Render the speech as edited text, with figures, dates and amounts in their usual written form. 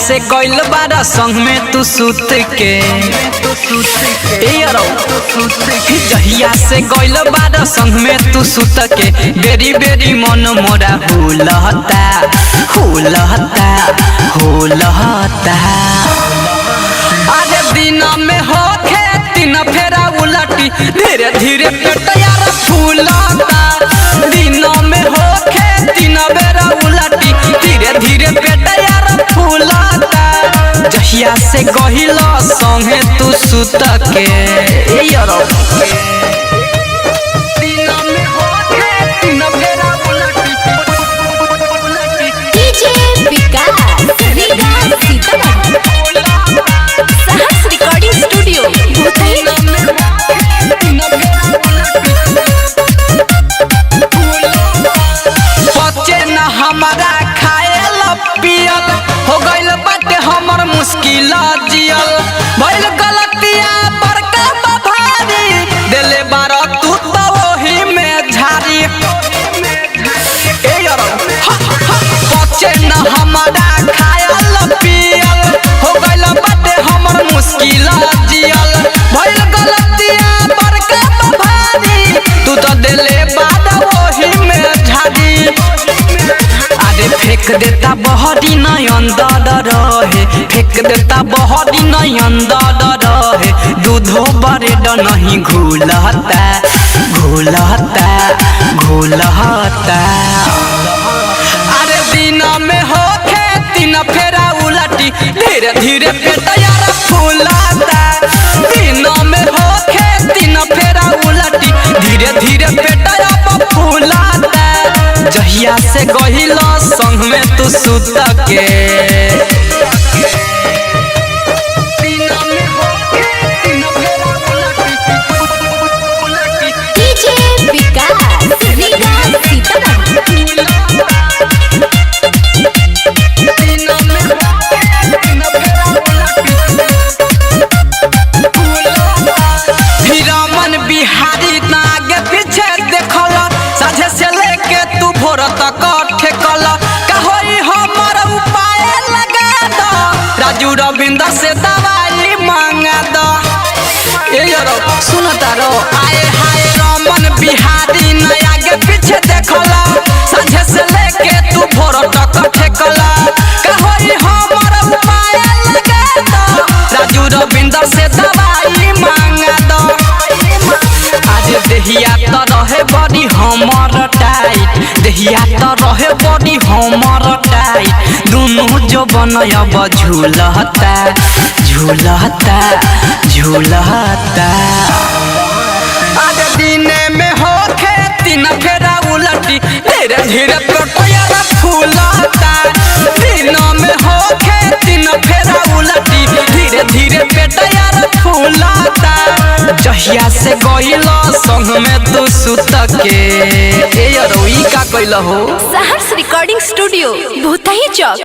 से गइल बारा संग में तू सुत के जहिया से गइल बारा संग में तू सुत के बेरी बेरी मन मोरा हुलहता हुलहता हुलहता। अरे दिन में होखे तीन फेरा उलटी धीरे धीरे पेट यार फूलता। दिन में होखे तीन बेरा उलटी धीरे धीरे पेट यार फूलता। जहिया से गहिल संगे तू सुत के हमारा खायल पियल हो गइल बाटे हमर मुश्किल जियल भइल गलतिया बड़का भारी देले बारा तू तो वही में झारी। बच्चे न हमारा खायल पियल हो गइल बाटे हमर मुश्किल जियल भइल गलतिया बड़का भारी तू तो देले बारा वही में झारी। फेंक देता बहरी नहीं अंदर रहे फेंक देता बहरी नहीं अंदर रहे दूधो बरेड नहीं घुलता घुलता घुलता। अरे दिन में होखे तीन फेरा उलटी धीरे धीरे पेट यार फूलता। दिन में होखे तीन फेरा उलटी धीरे धीरे पेट यार फूलता। जहिया से गहिल संग में तू सुत के बिहारी ना आगे पीछे देखल साझे से लेके तू भोर तक ठेकल कहोई हमर उपाय लगा दो राजू रविंद्र से दवाई मांगा दो। सुन तारो आए हाय रमन बिहारी ना आगे पीछे देखल साझे से लेके तू भोर तक ठेकल कहोई हमर उपाय लगा दो राजू रविंद्र से दवाई मांगा दो। देहिया तो रहे बड़ी हमर टाइट देहिया तो रहे बड़ी हमर टाइट दोनों जो बनयब झूलता झूलता झूलता। अरे दिन में होखे तीन फेरा उलटी धीरे धीरे पेट यार फूलता। दिन में होखे तीन फेरा उलटी धीरे धीरे पेट यार फूलता। जहिया से गइल संग में तू सुत के का कइल हो। सहर्ष रिकॉर्डिंग स्टूडियो भूतही चौक।